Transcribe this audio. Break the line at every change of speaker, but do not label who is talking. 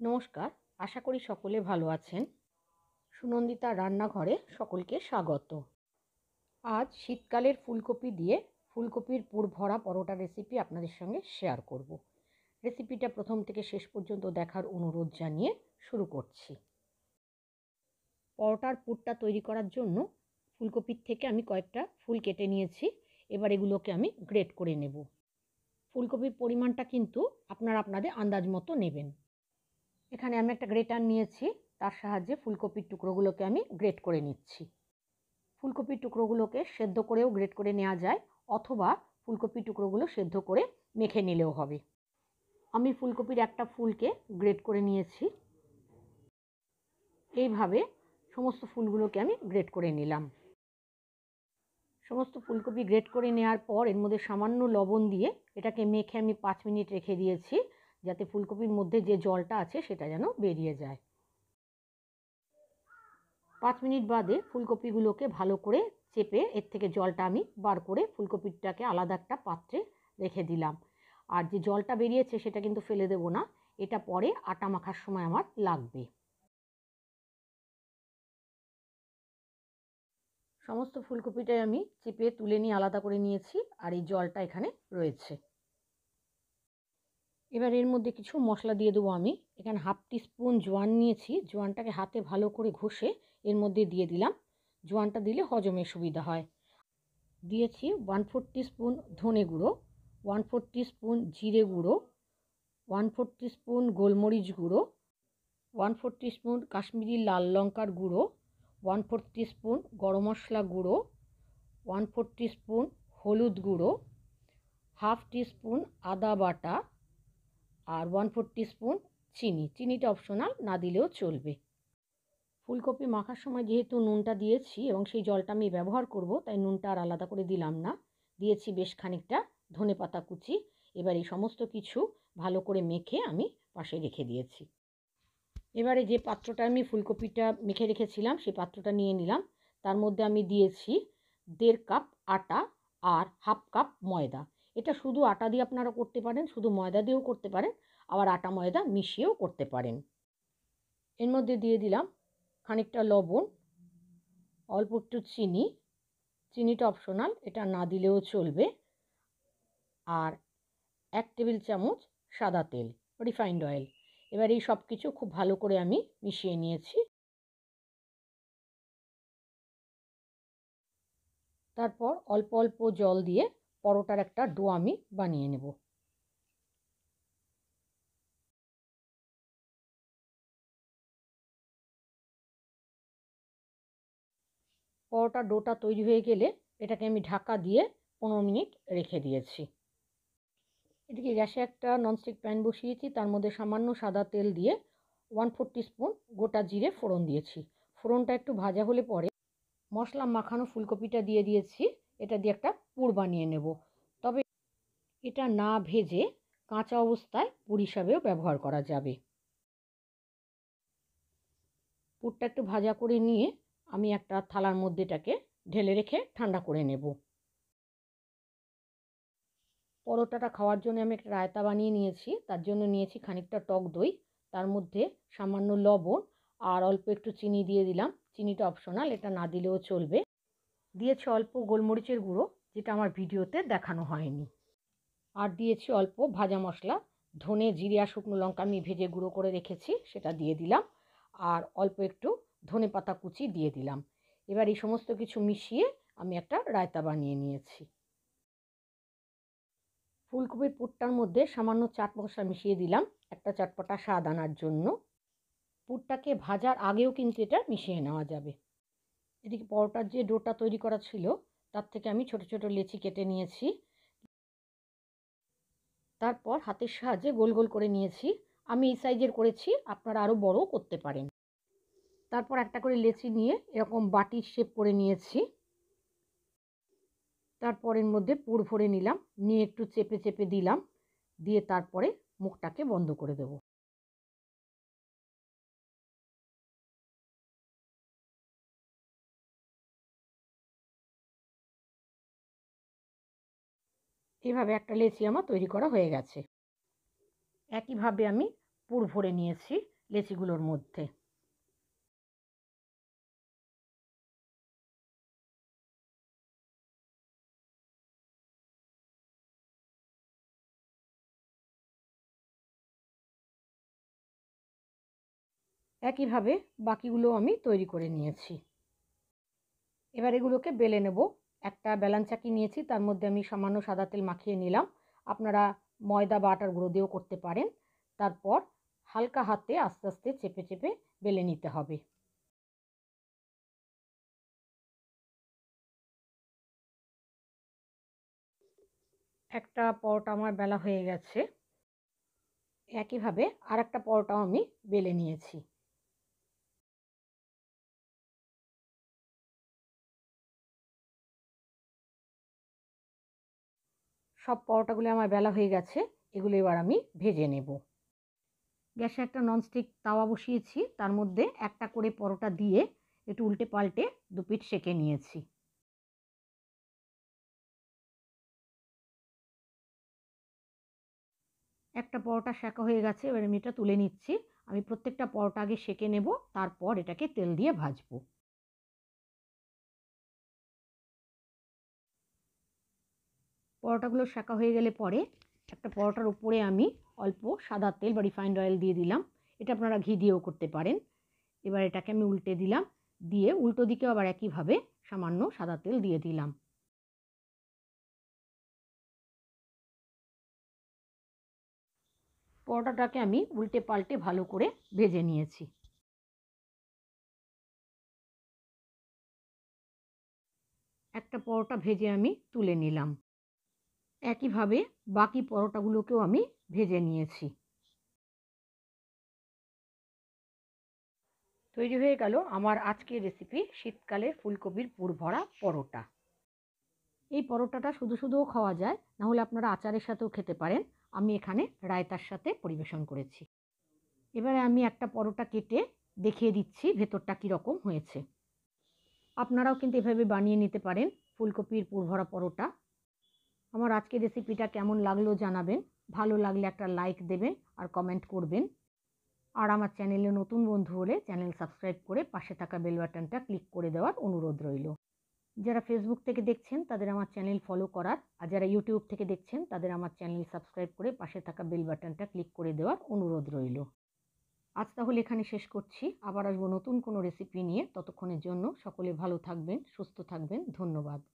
নমস্কার, আশা করি সকলে ভালো আছেন। সুনন্দিতা রান্নাঘরে সকলকে স্বাগত। আজ শীতকালের ফুলকপি দিয়ে ফুলকপির পুর ভরা পরোটা রেসিপি আপনাদের সঙ্গে শেয়ার করব। রেসিপিটা প্রথম থেকে শেষ পর্যন্ত দেখার অনুরোধ জানিয়ে শুরু করছি। পরোটার পুরটা তৈরি করার জন্য ফুলকপির থেকে আমি কয়েকটা ফুল কেটে নিয়েছি। এবার এগুলোকে আমি গ্রেট করে নেব। ফুলকপির পরিমাণটা কিন্তু আপনারা আপনাদের আন্দাজ মতো নেবেন। এখানে আমি একটা গ্রেটার নিয়েছি, তার সাহায্যে ফুলকপির টুকরোগুলোকে আমি গ্রেট করে নিচ্ছি। ফুলকপির টুকরোগুলোকে সেদ্ধ করেও গ্রেট করে নেওয়া যায়, অথবা ফুলকপির টুকরোগুলো সেদ্ধ করে মেখে নিলেও হবে। আমি ফুলকপির একটা ফুলকে গ্রেট করে নিয়েছি। এইভাবে সমস্ত ফুলগুলোকে আমি গ্রেট করে নিলাম। সমস্ত ফুলকপি গ্রেট করে নেওয়ার পর এর মধ্যে সামান্য লবণ দিয়ে এটাকে মেখে আমি 5 মিনিট রেখে দিয়েছি, যাতে ফুলকপির মধ্যে যে জলটা আছে সেটা যেন বেরিয়ে যায়। 5 মিনিট বাদে ফুলকপিগুলোকে ভালো করে চেপে এর থেকে জলটা আমি বার করে ফুলকপিটাকে আলাদা একটা পাত্রে রেখে দিলাম। আর যে জলটা বেরিয়েছে সেটা কিন্তু ফেলে দেব না, এটা পরে আটা মাখার সময় আমার লাগবে। সমস্ত ফুলকপিটাই আমি চেপে তুলে নিয়ে আলাদা করে নিয়েছি, আর এই জলটা এখানে রয়েছে। এবার এর মধ্যে কিছু মশলা দিয়ে দেবো আমি। এখানে 1/2 টিস্পুন জোয়ান নিয়েছি, জোয়ানটাকে হাতে ভালো করে ঘষে এর মধ্যে দিয়ে দিলাম। জোয়ানটা দিলে হজমের সুবিধা হয়। দিয়েছি 1/4 টিস্পুন ধনে গুঁড়ো, 1/4 টিস্পুন জিরে গুঁড়ো, 1/4 টিস্পুন গোলমরিচ গুঁড়ো, 1/4 টিস্পুন কাশ্মীরি লাল লঙ্কার গুঁড়ো, 1/4 টিস্পুন গরম মশলা গুঁড়ো, 1/4 টিস্পুন হলুদ গুঁড়ো, 1/2 টিস্পুন আদা বাটা, আর 1/4 টিস্পুন চিনি। চিনিটা অপশনাল, না দিলেও চলবে। ফুলকপি মাখার সময় যেহেতু নুনটা দিয়েছি এবং সেই জলটা আমি ব্যবহার করব, তাই নুনটা আর আলাদা করে দিলাম না। দিয়েছি বেশ খানিকটা ধনেপাতা কুচি। এবার এই সমস্ত কিছু ভালো করে মেখে আমি পাশে রেখে দিয়েছি। এবারে যে পাত্রটা আমি ফুলকপিটা মেখে রেখেছিলাম সেই পাত্রটা নিয়ে নিলাম। তার মধ্যে আমি দিয়েছি 1.5 কাপ আটা আর 1/2 কাপ ময়দা। এটা শুধু আটা দিয়ে আপনারা করতে পারেন, শুধু ময়দা দিয়েও করতে পারেন, আবার আটা ময়দা মিশিয়েও করতে পারেন। এর মধ্যে দিয়ে দিলাম খানিকটা লবণ, অল্প একটু চিনি, চিনিটা অপশনাল, এটা না দিলেও চলবে, আর 1 টেবিল চামচ সাদা তেল, রিফাইন্ড অয়েল। এবার এই সব কিছু খুব ভালো করে আমি মিশিয়ে নিয়েছি। তারপর অল্প অল্প জল দিয়ে পরোটার একটা ডো আমি বানিয়ে নেব। পরোটার ডোটা তৈরি হয়ে গেলে এটাকে আমি ঢাকা দিয়ে 15 মিনিট রেখে দিয়েছি। এদিকে গ্যাসে একটা ননস্টিক প্যান বসিয়েছি, তার মধ্যে সামান্য সাদা তেল দিয়ে 1/4 টিস্পুন গোটা জিরে ফোড়ন দিয়েছি। ফোড়নটা একটু ভাজা হলে পরে মশলা মাখানো ফুলকপিটা দিয়ে দিয়েছি। এটা দিয়ে একটা পুর বানিয়ে নেব। তবে এটা না ভেজে কাঁচা অবস্থায় পুর হিসাবেও ব্যবহার করা যাবে। পুরটা একটু ভাজা করে নিয়ে আমি একটা থালার মধ্যে এটাকে ঢেলে রেখে ঠান্ডা করে নেব। পরোটাটা খাওয়ার জন্য আমি একটা রায়তা বানিয়ে নিয়েছি। তার জন্য নিয়েছি খানিকটা টক দই, তার মধ্যে সামান্য লবণ আর অল্প একটু চিনি দিয়ে দিলাম। চিনিটা অপশনাল, এটা না দিলেও চলবে। দিয়েছি অল্প গোলমরিচের গুঁড়ো, যেটা আমার ভিডিওতে দেখানো হয়নি। আর দিয়েছি অল্প ভাজা মশলা, ধনে জিরে আর শুকনো লঙ্কা আমি ভেজে গুঁড়ো করে রেখেছি, সেটা দিয়ে দিলাম। আর অল্প একটু ধনেপাতা কুচি দিয়ে দিলাম। এবার এই সমস্ত কিছু মিশিয়ে আমি একটা রায়তা বানিয়ে নিয়েছি। ফুলকপির পুরটার মধ্যে সামান্য চাট মশলা মিশিয়ে দিলাম একটা চটপটা স্বাদ আনার জন্য। পুরটাকে ভাজার আগেও কিন্তু এটা মিশিয়ে নেওয়া যাবে। এদিকে পরোটার যে ডোটা তৈরি করা ছিল তার থেকে আমি ছোট ছোট লেচি কেটে নিয়েছি। তারপর হাতের সাহায্যে গোল গোল করে নিয়েছি। আমি এই সাইজের করেছি, আপনারা আরও বড়ও করতে পারেন। তারপর একটা করে লেচি নিয়ে এরকম বাটির শেপ করে নিয়েছি। তারপর এর মধ্যে পুর ভরে নিলাম, নিয়ে একটু চেপে চেপে দিলাম, দিয়ে তারপরে মুখটাকে বন্ধ করে দেব। এভাবে একটা লেচি আমার তৈরি করা হয়ে গেছে। একইভাবে আমি পুর ভরে নিয়েছি লেচিগুলোর মধ্যে। একইভাবে বাকিগুলো আমি তৈরি করে নিয়েছি। এবার এগুলোকে বেলে নেব। একটা বেলান চাকি নিয়েছি, তার মধ্যে আমি সামান্য সাদা তেল মাখিয়ে নিলাম। আপনারা ময়দা বা আটার গুঁড়ো দিয়েও করতে পারেন। তারপর হালকা হাতে আস্তে আস্তে চেপে চেপে বেলে নিতে হবে। একটা পরোটা আমার বেলা হয়ে গেছে। একইভাবে আরেকটা পরোটাও আমি বেলে নিয়েছি। সব পরোটাগুলো আমার বেলা হয়ে গেছে। এগুলো এবার আমি ভেজে নেব। গ্যাসে একটা ননস্টিক তাওয়া বসিয়েছি, তার মধ্যে একটা করে পরোটা দিয়ে একটু উল্টে পাল্টে দুপিঠ সেঁকে নিয়েছি। একটা পরোটা সেঁকা হয়ে গেছে, এবার আমি এটা তুলে নিচ্ছি। আমি প্রত্যেকটা পরোটা আগে সেঁকে নেব, তারপর এটাকে তেল দিয়ে ভাজবো। পরোটাগুলো সেঁকা হয়ে গেলে পরে একটা পরোটার উপরে আমি অল্প সাদা তেল বা রিফাইন্ড অয়েল দিয়ে দিলাম। এটা আপনারা ঘি দিয়েও করতে পারেন। এবার এটাকে আমি উল্টে দিলাম, দিয়ে উল্টো দিকেও আবার একইভাবে সামান্য সাদা তেল দিয়ে দিলাম। পরোটাটাকে আমি উল্টে পাল্টে ভালো করে ভেজে নিয়েছি। একটা পরোটা ভেজে আমি তুলে নিলাম। একইভাবে বাকি পরোটাগুলোকেও আমি ভেজে নিয়েছি। তৈরি হয়ে গেল আমার আজকের রেসিপি শীতকালে ফুলকপির পুর ভরা পরোটা। এই পরোটাটা শুধু শুধুও খাওয়া যায়, না হলে আপনারা আচারের সাথেও খেতে পারেন। আমি এখানে রায়তার সাথে পরিবেশন করেছি। এবারে আমি একটা পরোটা কেটে দেখিয়ে দিচ্ছি ভেতরটা কীরকম হয়েছে। আপনারাও কিন্তু এভাবে বানিয়ে নিতে পারেন ফুলকপির পুর ভরা পরোটা। আমার আজকের রেসিপিটা কেমন লাগলো জানাবেন। ভালো লাগলে একটা লাইক দেবেন আর কমেন্ট করবেন। আর আমার চ্যানেলে নতুন বন্ধু হলে চ্যানেল সাবস্ক্রাইব করে পাশে থাকা বেল বাটনটা ক্লিক করে দেওয়ার অনুরোধ রইল। যারা ফেসবুক থেকে দেখছেন তাদের আমার চ্যানেল ফলো করার, আর যারা ইউটিউব থেকে দেখছেন তাদের আমার চ্যানেল সাবস্ক্রাইব করে পাশে থাকা বেল বাটনটা ক্লিক করে দেওয়ার অনুরোধ রইল। আজ তাহলে এখানে শেষ করছি। আবার আসবো নতুন কোনো রেসিপি নিয়ে। ততক্ষণের জন্য সকলে ভালো থাকবেন, সুস্থ থাকবেন। ধন্যবাদ।